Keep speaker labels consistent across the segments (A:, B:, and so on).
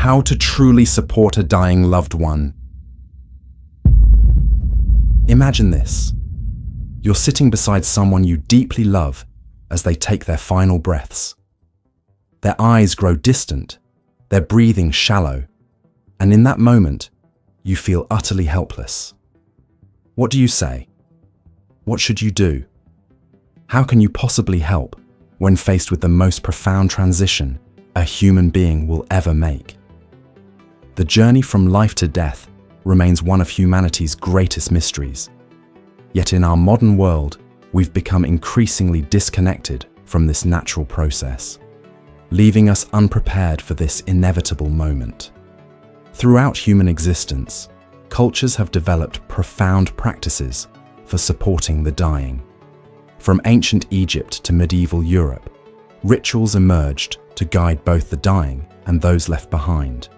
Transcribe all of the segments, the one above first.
A: how to truly support a dying loved one. Imagine this. You're sitting beside someone you deeply love as they take their final breaths. Their eyes grow distant, their breathing shallow, and in that moment, you feel utterly helpless. What do you say? What should you do? How can you possibly help when faced with the most profound transition a human being will ever make? The journey from life to death remains one of humanity's greatest mysteries. Yet in our modern world, we've become increasingly disconnected from this natural process, leaving us unprepared for this inevitable moment. Throughout human existence, cultures have developed profound practices for supporting the dying. From ancient Egypt to medieval Europe, rituals emerged to guide both the dying and those left behind.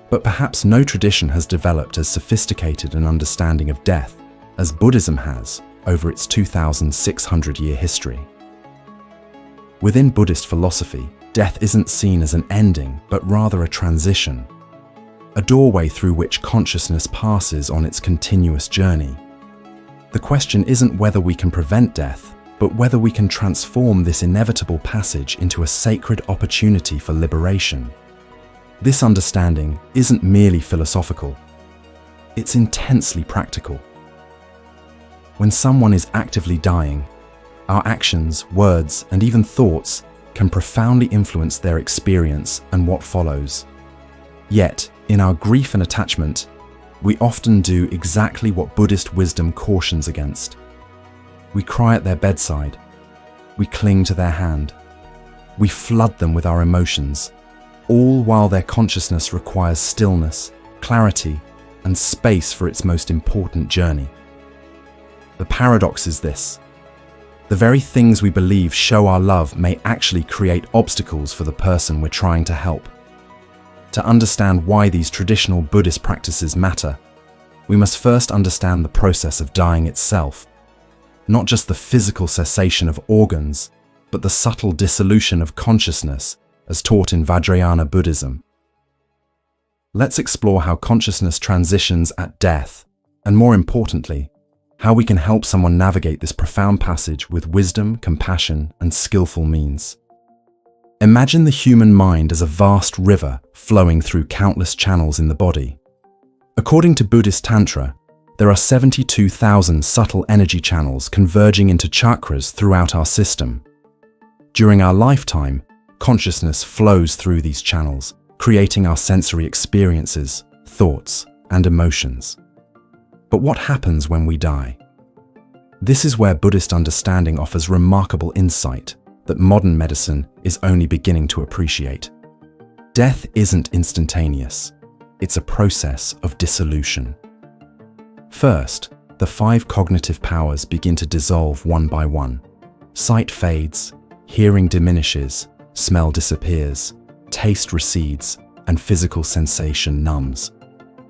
A: But perhaps no tradition has developed as sophisticated an understanding of death as Buddhism has over its 2,600-year history. Within Buddhist philosophy, death isn't seen as an ending, but rather a transition, a doorway through which consciousness passes on its continuous journey. The question isn't whether we can prevent death, but whether we can transform this inevitable passage into a sacred opportunity for liberation. This understanding isn't merely philosophical, it's intensely practical. When someone is actively dying, our actions, words, and even thoughts can profoundly influence their experience and what follows. Yet, in our grief and attachment, we often do exactly what Buddhist wisdom cautions against. We cry at their bedside, we cling to their hand, we flood them with our emotions, all while their consciousness requires stillness, clarity, and space for its most important journey. The paradox is this: the very things we believe show our love may actually create obstacles for the person we're trying to help. To understand why these traditional Buddhist practices matter, we must first understand the process of dying itself, not just the physical cessation of organs, but the subtle dissolution of consciousness as taught in Vajrayana Buddhism. Let's explore how consciousness transitions at death, and more importantly, how we can help someone navigate this profound passage with wisdom, compassion, and skillful means. Imagine the human mind as a vast river flowing through countless channels in the body. According to Buddhist Tantra, there are 72,000 subtle energy channels converging into chakras throughout our system. During our lifetime, consciousness flows through these channels, creating our sensory experiences, thoughts, and emotions. But what happens when we die? This is where Buddhist understanding offers remarkable insight that modern medicine is only beginning to appreciate. Death isn't instantaneous. It's a process of dissolution. First, the 5 cognitive powers begin to dissolve one by one. Sight fades, hearing diminishes, smell disappears, taste recedes, and physical sensation numbs.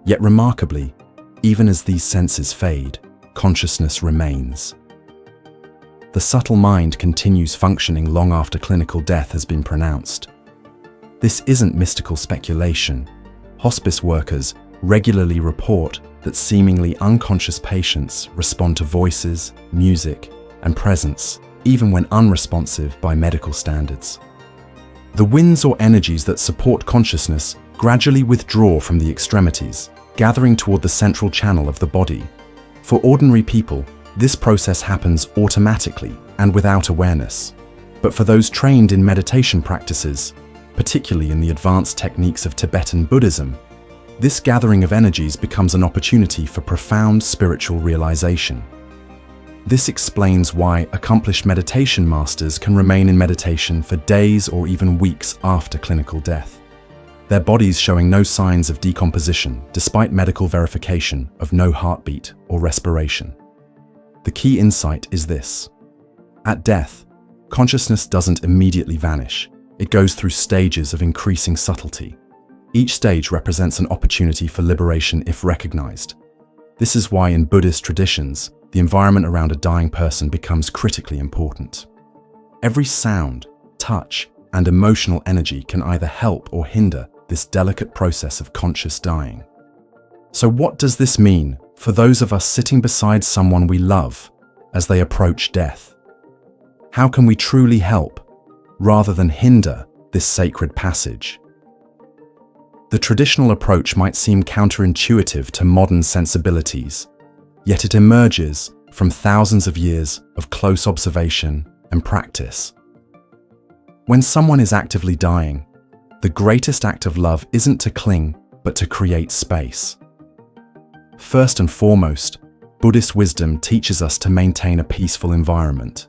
A: Yet remarkably, even as these senses fade, consciousness remains. The subtle mind continues functioning long after clinical death has been pronounced. This isn't mystical speculation. Hospice workers regularly report that seemingly unconscious patients respond to voices, music, and presence, even when unresponsive by medical standards. The winds or energies that support consciousness gradually withdraw from the extremities, gathering toward the central channel of the body. For ordinary people, this process happens automatically and without awareness. But for those trained in meditation practices, particularly in the advanced techniques of Tibetan Buddhism, this gathering of energies becomes an opportunity for profound spiritual realization. This explains why accomplished meditation masters can remain in meditation for days or even weeks after clinical death, their bodies showing no signs of decomposition despite medical verification of no heartbeat or respiration. The key insight is this: at death, consciousness doesn't immediately vanish. It goes through stages of increasing subtlety. Each stage represents an opportunity for liberation if recognized. This is why in Buddhist traditions, the environment around a dying person becomes critically important. Every sound, touch, and emotional energy can either help or hinder this delicate process of conscious dying. So what does this mean for those of us sitting beside someone we love as they approach death? How can we truly help, rather than hinder, this sacred passage? The traditional approach might seem counterintuitive to modern sensibilities, yet it emerges from thousands of years of close observation and practice. When someone is actively dying, the greatest act of love isn't to cling, but to create space. First and foremost, Buddhist wisdom teaches us to maintain a peaceful environment.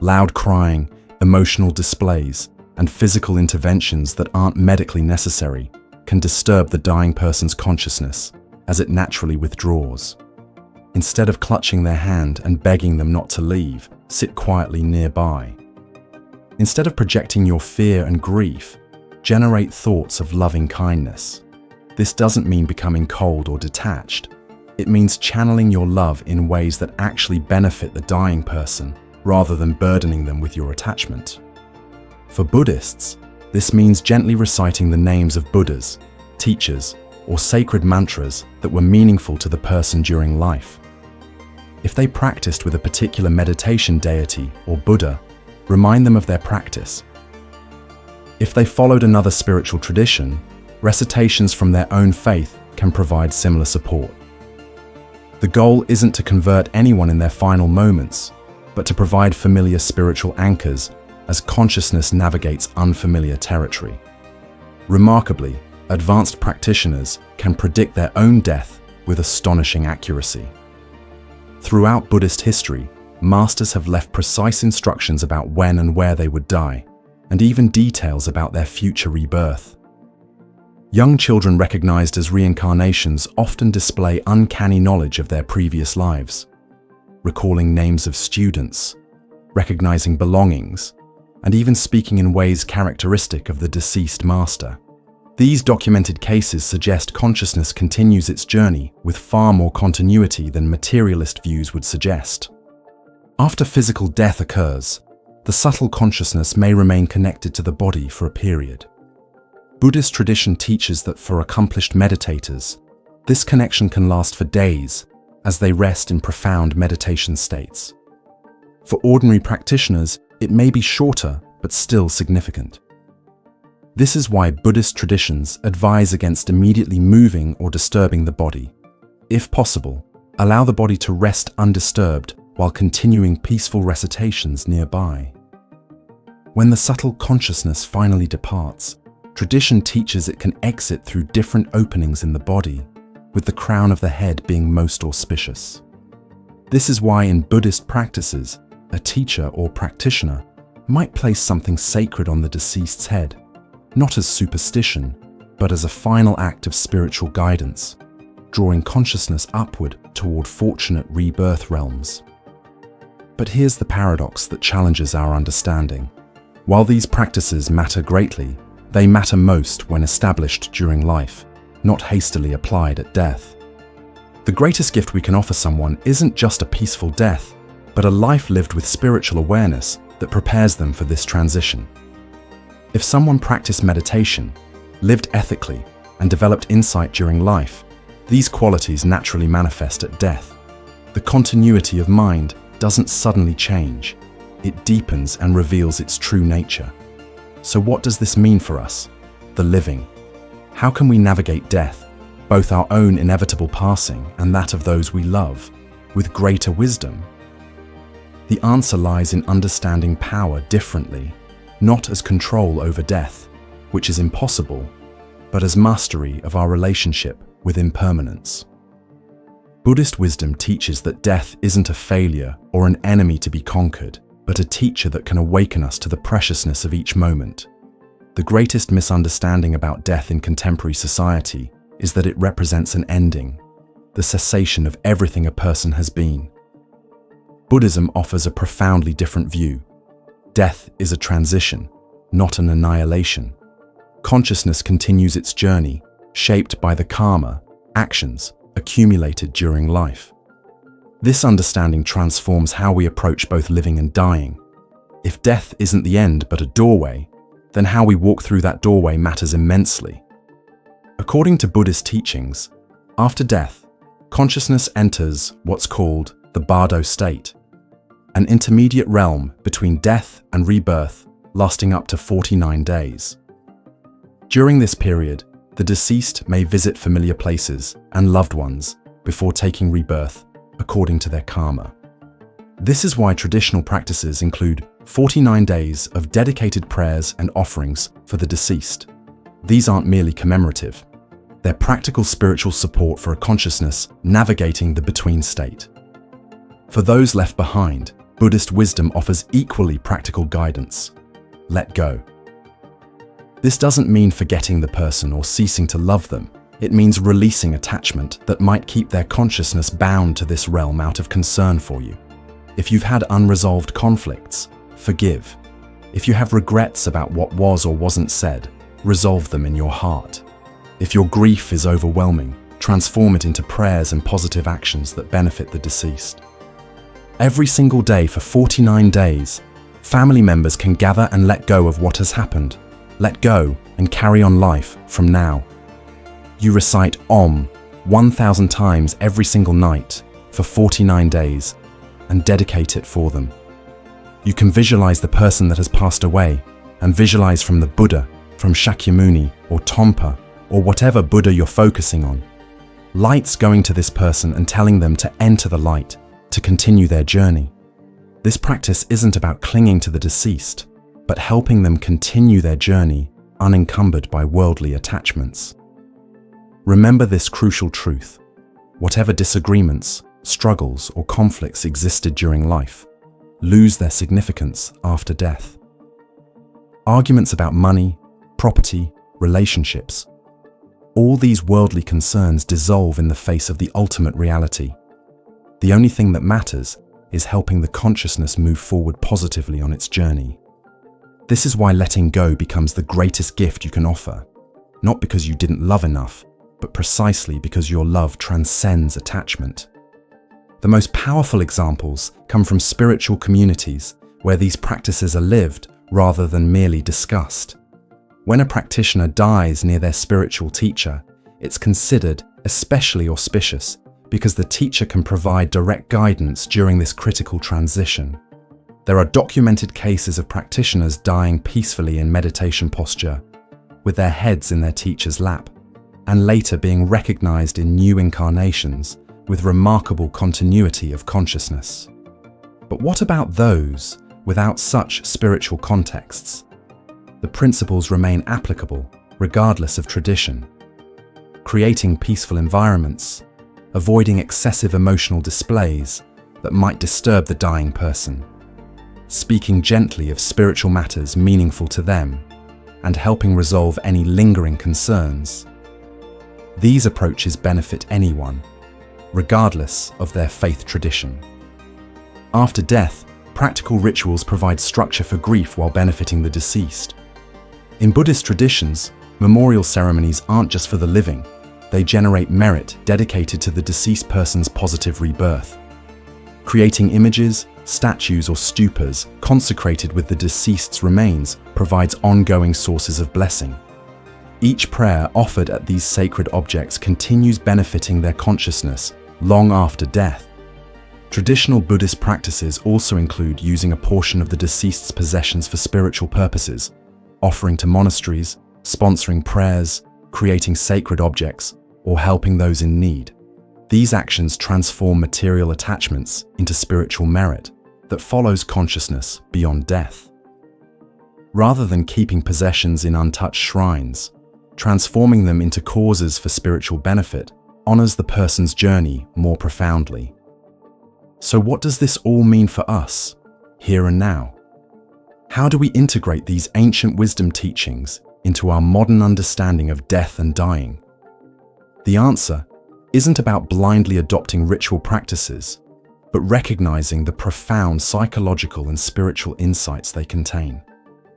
A: Loud crying, emotional displays, and physical interventions that aren't medically necessary can disturb the dying person's consciousness as it naturally withdraws. Instead of clutching their hand and begging them not to leave, sit quietly nearby. Instead of projecting your fear and grief, generate thoughts of loving kindness. This doesn't mean becoming cold or detached. It means channeling your love in ways that actually benefit the dying person, rather than burdening them with your attachment. For Buddhists, this means gently reciting the names of Buddhas, teachers, or sacred mantras that were meaningful to the person during life. If they practiced with a particular meditation deity or Buddha, remind them of their practice. If they followed another spiritual tradition, recitations from their own faith can provide similar support. The goal isn't to convert anyone in their final moments, but to provide familiar spiritual anchors as consciousness navigates unfamiliar territory. Remarkably, advanced practitioners can predict their own death with astonishing accuracy. Throughout Buddhist history, masters have left precise instructions about when and where they would die, and even details about their future rebirth. Young children recognized as reincarnations often display uncanny knowledge of their previous lives, recalling names of students, recognizing belongings, and even speaking in ways characteristic of the deceased master. These documented cases suggest consciousness continues its journey with far more continuity than materialist views would suggest. After physical death occurs, the subtle consciousness may remain connected to the body for a period. Buddhist tradition teaches that for accomplished meditators, this connection can last for days as they rest in profound meditation states. For ordinary practitioners, it may be shorter but still significant. This is why Buddhist traditions advise against immediately moving or disturbing the body. If possible, allow the body to rest undisturbed while continuing peaceful recitations nearby. When the subtle consciousness finally departs, tradition teaches it can exit through different openings in the body, with the crown of the head being most auspicious. This is why in Buddhist practices, a teacher or practitioner might place something sacred on the deceased's head, not as superstition, but as a final act of spiritual guidance, drawing consciousness upward toward fortunate rebirth realms. But here's the paradox that challenges our understanding. While these practices matter greatly, they matter most when established during life, not hastily applied at death. The greatest gift we can offer someone isn't just a peaceful death, but a life lived with spiritual awareness that prepares them for this transition. If someone practiced meditation, lived ethically, and developed insight during life, these qualities naturally manifest at death. The continuity of mind doesn't suddenly change. It deepens and reveals its true nature. So what does this mean for us, the living? How can we navigate death, both our own inevitable passing and that of those we love, with greater wisdom? The answer lies in understanding power differently, not as control over death, which is impossible, but as mastery of our relationship with impermanence. Buddhist wisdom teaches that death isn't a failure or an enemy to be conquered, but a teacher that can awaken us to the preciousness of each moment. The greatest misunderstanding about death in contemporary society is that it represents an ending, the cessation of everything a person has been. Buddhism offers a profoundly different view. Death is a transition, not an annihilation. Consciousness continues its journey, shaped by the karma, actions, accumulated during life. This understanding transforms how we approach both living and dying. If death isn't the end but a doorway, then how we walk through that doorway matters immensely. According to Buddhist teachings, after death, consciousness enters what's called the Bardo state, an intermediate realm between death and rebirth lasting up to 49 days. During this period, the deceased may visit familiar places and loved ones before taking rebirth according to their karma. This is why traditional practices include 49 days of dedicated prayers and offerings for the deceased. These aren't merely commemorative. They're practical spiritual support for a consciousness navigating the between state. For those left behind, Buddhist wisdom offers equally practical guidance. Let go. This doesn't mean forgetting the person or ceasing to love them. It means releasing attachment that might keep their consciousness bound to this realm out of concern for you. If you've had unresolved conflicts, forgive. If you have regrets about what was or wasn't said, resolve them in your heart. If your grief is overwhelming, transform it into prayers and positive actions that benefit the deceased. Every single day for 49 days, family members can gather and let go of what has happened. Let go and carry on life from now. You recite Om 1,000 times every single night for 49 days and dedicate it for them. You can visualize the person that has passed away and visualize from the Buddha, from Shakyamuni or Tompa or whatever Buddha you're focusing on. Lights going to this person and telling them to enter the light, to continue their journey. This practice isn't about clinging to the deceased, but helping them continue their journey unencumbered by worldly attachments. Remember this crucial truth. Whatever disagreements, struggles, or conflicts existed during life lose their significance after death. Arguments about money, property, relationships, all these worldly concerns dissolve in the face of the ultimate reality. The only thing that matters is helping the consciousness move forward positively on its journey. This is why letting go becomes the greatest gift you can offer, not because you didn't love enough, but precisely because your love transcends attachment. The most powerful examples come from spiritual communities where these practices are lived rather than merely discussed. When a practitioner dies near their spiritual teacher, it's considered especially auspicious because the teacher can provide direct guidance during this critical transition. There are documented cases of practitioners dying peacefully in meditation posture, with their heads in their teacher's lap, and later being recognized in new incarnations with remarkable continuity of consciousness. But what about those without such spiritual contexts? The principles remain applicable regardless of tradition. Creating peaceful environments, avoiding excessive emotional displays that might disturb the dying person, speaking gently of spiritual matters meaningful to them, and helping resolve any lingering concerns. These approaches benefit anyone, regardless of their faith tradition. After death, practical rituals provide structure for grief while benefiting the deceased. In Buddhist traditions, memorial ceremonies aren't just for the living, they generate merit dedicated to the deceased person's positive rebirth. Creating images, statues, or stupas consecrated with the deceased's remains provides ongoing sources of blessing. Each prayer offered at these sacred objects continues benefiting their consciousness long after death. Traditional Buddhist practices also include using a portion of the deceased's possessions for spiritual purposes, offering to monasteries, sponsoring prayers, creating sacred objects, or helping those in need. These actions transform material attachments into spiritual merit that follows consciousness beyond death. Rather than keeping possessions in untouched shrines, transforming them into causes for spiritual benefit honors the person's journey more profoundly. So what does this all mean for us, here and now? How do we integrate these ancient wisdom teachings into our modern understanding of death and dying? The answer isn't about blindly adopting ritual practices, but recognizing the profound psychological and spiritual insights they contain.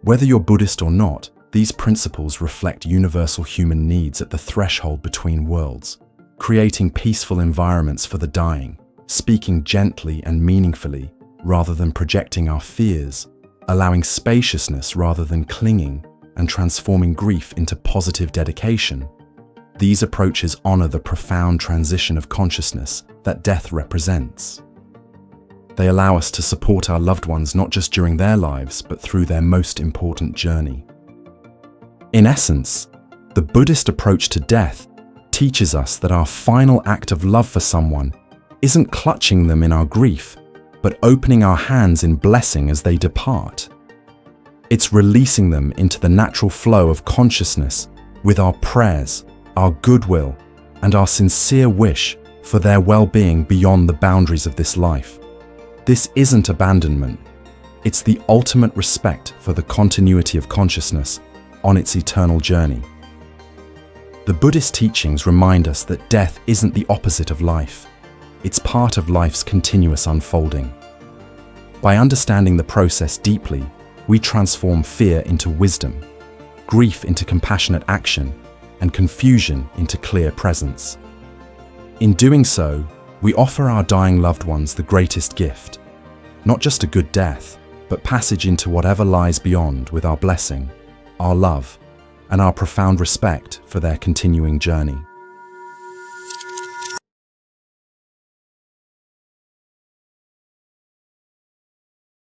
A: Whether you're Buddhist or not, these principles reflect universal human needs at the threshold between worlds, creating peaceful environments for the dying, speaking gently and meaningfully rather than projecting our fears, allowing spaciousness rather than clinging, and transforming grief into positive dedication. These approaches honor the profound transition of consciousness that death represents. They allow us to support our loved ones not just during their lives, but through their most important journey. In essence, the Buddhist approach to death teaches us that our final act of love for someone isn't clutching them in our grief, but opening our hands in blessing as they depart. It's releasing them into the natural flow of consciousness with our prayers, our goodwill, and our sincere wish for their well-being beyond the boundaries of this life. This isn't abandonment. It's the ultimate respect for the continuity of consciousness on its eternal journey. The Buddhist teachings remind us that death isn't the opposite of life. It's part of life's continuous unfolding. By understanding the process deeply, we transform fear into wisdom, grief into compassionate action, and confusion into clear presence. In doing so, we offer our dying loved ones the greatest gift, not just a good death, but passage into whatever lies beyond with our blessing, our love, and our profound respect for their continuing journey.